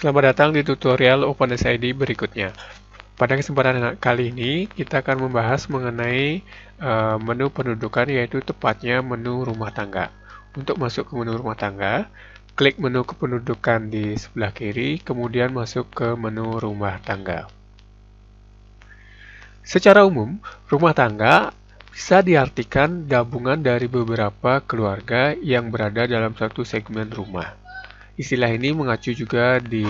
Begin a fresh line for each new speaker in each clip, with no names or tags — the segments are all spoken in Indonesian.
Selamat datang di tutorial OpenSID berikutnya. Pada kesempatan kali ini, kita akan membahas mengenai menu pendudukan, yaitu tepatnya menu rumah tangga. Untuk masuk ke menu rumah tangga, klik menu kependudukan di sebelah kiri, kemudian masuk ke menu rumah tangga. Secara umum, rumah tangga bisa diartikan gabungan dari beberapa keluarga yang berada dalam satu segmen rumah. Istilah ini mengacu juga di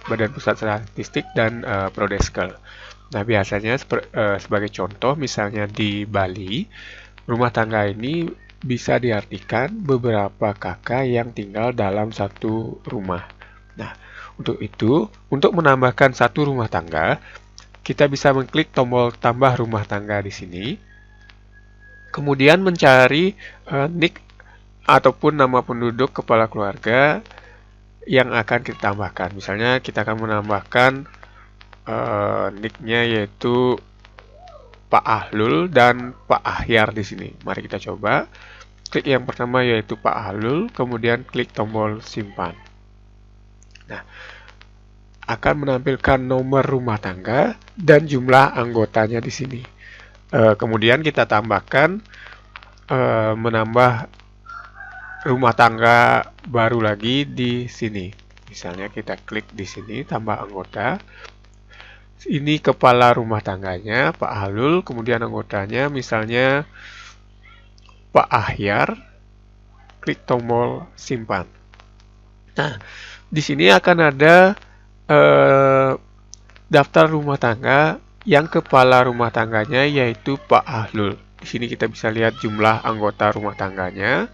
Badan Pusat Statistik dan Prodeskel. Nah, biasanya sebagai contoh, misalnya di Bali, rumah tangga ini bisa diartikan beberapa kakak yang tinggal dalam satu rumah. Nah, untuk itu, untuk menambahkan satu rumah tangga, kita bisa mengklik tombol tambah rumah tangga di sini. Kemudian mencari nick ataupun nama penduduk kepala keluarga yang akan kita tambahkan. Misalnya kita akan menambahkan nicknya yaitu Pak Ahlul dan Pak Ahyar di sini. Mari kita coba. Klik yang pertama yaitu Pak Ahlul, kemudian klik tombol simpan. Nah, akan menampilkan nomor rumah tangga dan jumlah anggotanya di sini. Kemudian kita tambahkan menambah rumah tangga baru lagi di sini. Misalnya kita klik di sini tambah anggota. Ini kepala rumah tangganya Pak Halul, kemudian anggotanya misalnya Pak Ahyar. Klik tombol simpan. Nah, di sini akan ada daftar rumah tangga yang kepala rumah tangganya yaitu Pak Ahlul. Di sini kita bisa lihat jumlah anggota rumah tangganya.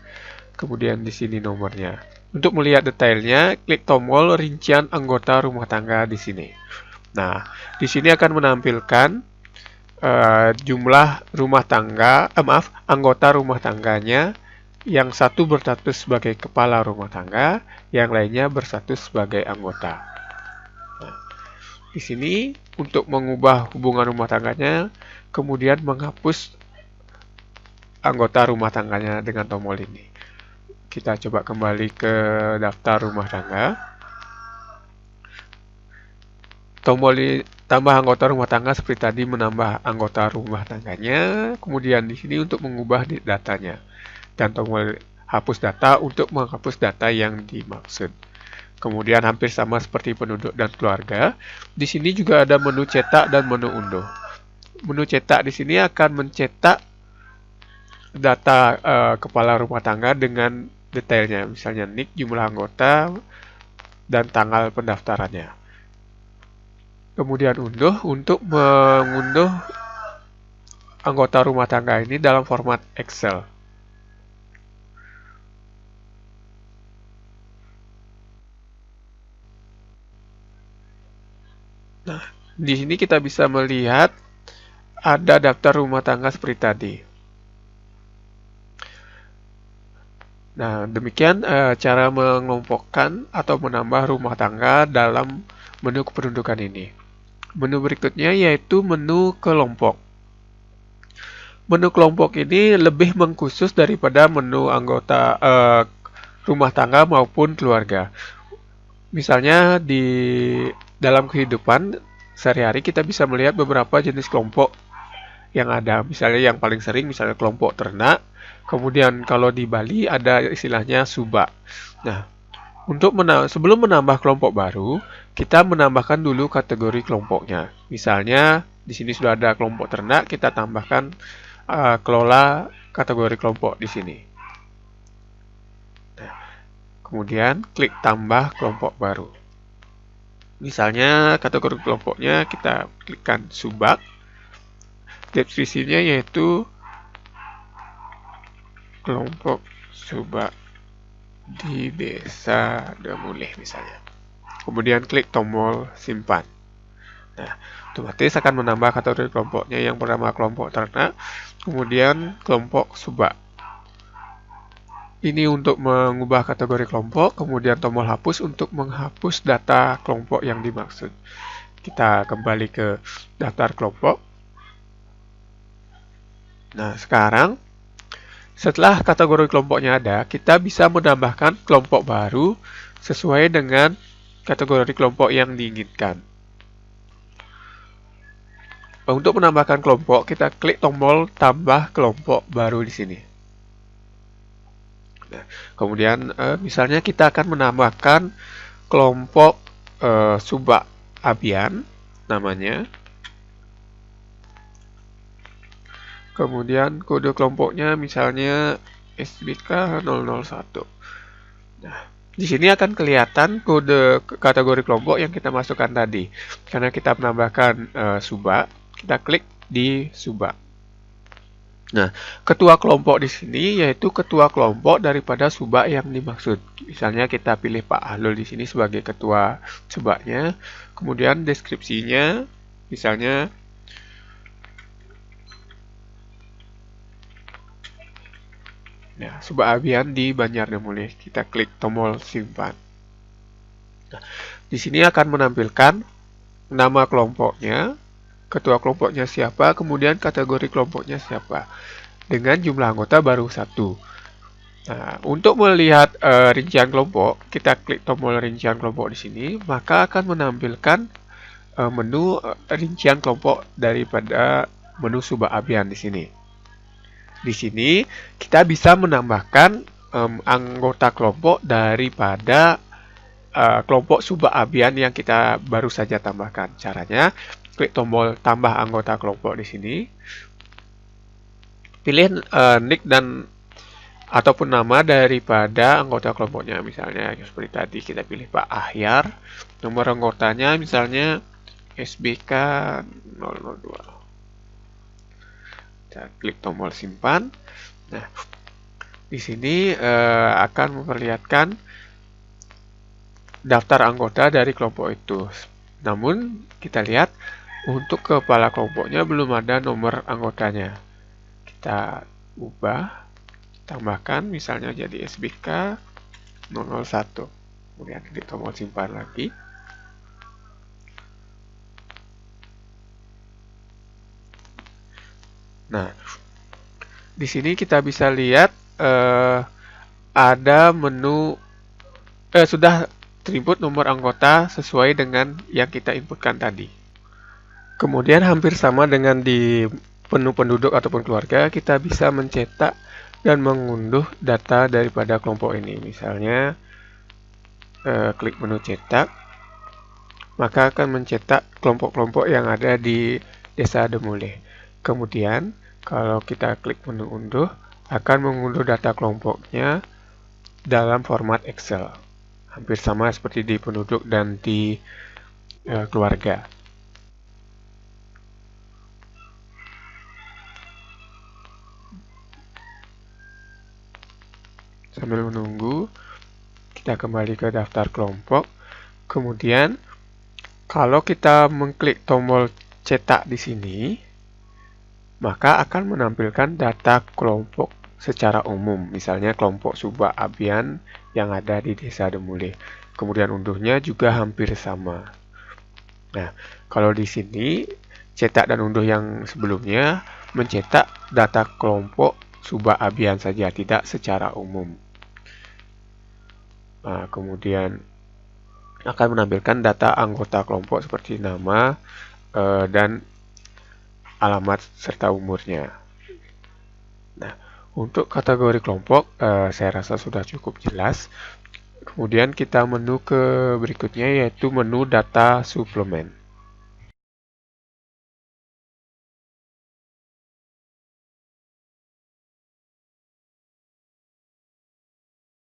Kemudian di sini nomornya. Untuk melihat detailnya, klik tombol rincian anggota rumah tangga di sini. Nah, di sini akan menampilkan jumlah rumah tangga, anggota rumah tangganya, yang satu berstatus sebagai kepala rumah tangga, yang lainnya berstatus sebagai anggota. Nah, di sini untuk mengubah hubungan rumah tangganya, kemudian menghapus anggota rumah tangganya dengan tombol ini. Kita coba kembali ke daftar rumah tangga. Tombol tambah anggota rumah tangga seperti tadi menambah anggota rumah tangganya. Kemudian di sini untuk mengubah datanya. Dan tombol hapus data untuk menghapus data yang dimaksud. Kemudian hampir sama seperti penduduk dan keluarga. Di sini juga ada menu cetak dan menu unduh. Menu cetak di sini akan mencetak data kepala rumah tangga dengan detailnya, misalnya nick, jumlah anggota, dan tanggal pendaftarannya. Kemudian unduh untuk mengunduh anggota rumah tangga ini dalam format Excel. Nah, di sini kita bisa melihat ada daftar rumah tangga seperti tadi. Nah, demikian cara mengelompokkan atau menambah rumah tangga dalam menu kependudukan ini. Menu berikutnya yaitu menu kelompok. Menu kelompok ini lebih mengkhusus daripada menu anggota rumah tangga maupun keluarga. Misalnya di dalam kehidupan sehari-hari kita bisa melihat beberapa jenis kelompok yang ada. Misalnya yang paling sering misalnya kelompok ternak. Kemudian kalau di Bali ada istilahnya subak. Nah, sebelum menambah kelompok baru, kita menambahkan dulu kategori kelompoknya. Misalnya di sini sudah ada kelompok ternak, kita tambahkan kelola kategori kelompok di sini. Nah, kemudian klik tambah kelompok baru. Misalnya kategori kelompoknya kita klikkan subak. Deskripsinya yaitu kelompok subak di desa Demulih misalnya. Kemudian klik tombol simpan. Nah, otomatis akan menambah kategori kelompoknya. Yang pertama kelompok ternak, kemudian kelompok subak. Ini untuk mengubah kategori kelompok, kemudian tombol hapus untuk menghapus data kelompok yang dimaksud. Kita kembali ke daftar kelompok. Nah, sekarang setelah kategori kelompoknya ada, kita bisa menambahkan kelompok baru sesuai dengan kategori kelompok yang diinginkan. Untuk menambahkan kelompok, kita klik tombol tambah kelompok baru di sini. Nah, kemudian misalnya kita akan menambahkan kelompok Subak Abian namanya. Kemudian kode kelompoknya misalnya SBK 001. Nah, di sini akan kelihatan kode kategori kelompok yang kita masukkan tadi. Karena kita menambahkan Subak, kita klik di Subak. Nah, ketua kelompok di sini yaitu ketua kelompok daripada Subak yang dimaksud. Misalnya kita pilih Pak Ahlul di sini sebagai ketua Subaknya. Kemudian deskripsinya misalnya Subak Abian di Banjarnegara. Kita klik tombol simpan. Nah, di sini akan menampilkan nama kelompoknya, ketua kelompoknya siapa, kemudian kategori kelompoknya siapa, dengan jumlah anggota baru 1. Nah, untuk melihat rincian kelompok, kita klik tombol rincian kelompok di sini, maka akan menampilkan menu rincian kelompok daripada menu Subak Abian di sini. Di sini kita bisa menambahkan anggota kelompok daripada kelompok Subak Abian yang kita baru saja tambahkan. Caranya, klik tombol tambah anggota kelompok di sini. Pilih nick dan ataupun nama daripada anggota kelompoknya. Misalnya seperti tadi kita pilih Pak Ahyar. Nomor anggotanya misalnya SBK 002. Kita klik tombol simpan. Nah, di sini akan memperlihatkan daftar anggota dari kelompok itu. Namun kita lihat untuk kepala kelompoknya belum ada nomor anggotanya. Kita ubah, tambahkan misalnya jadi SBK 001. Kemudian klik tombol simpan lagi. Nah, di sini kita bisa lihat ada menu sudah input nomor anggota sesuai dengan yang kita inputkan tadi. Kemudian hampir sama dengan di menu penduduk ataupun keluarga, kita bisa mencetak dan mengunduh data daripada kelompok ini. Misalnya klik menu cetak, maka akan mencetak kelompok-kelompok yang ada di Desa Demulih. Kemudian kalau kita klik menu unduh, akan mengunduh data kelompoknya dalam format Excel. Hampir sama seperti di penduduk dan di keluarga. Sambil menunggu, kita kembali ke daftar kelompok. Kemudian, kalau kita mengklik tombol cetak di sini, maka akan menampilkan data kelompok secara umum, misalnya kelompok Subak Abian yang ada di Desa Demulih. Kemudian unduhnya juga hampir sama. Nah, kalau di sini cetak dan unduh yang sebelumnya mencetak data kelompok Subak Abian saja, tidak secara umum. Nah, kemudian akan menampilkan data anggota kelompok seperti nama dan alamat serta umurnya. Nah, untuk kategori kelompok, saya rasa sudah cukup jelas. Kemudian kita menu ke berikutnya yaitu menu data suplemen.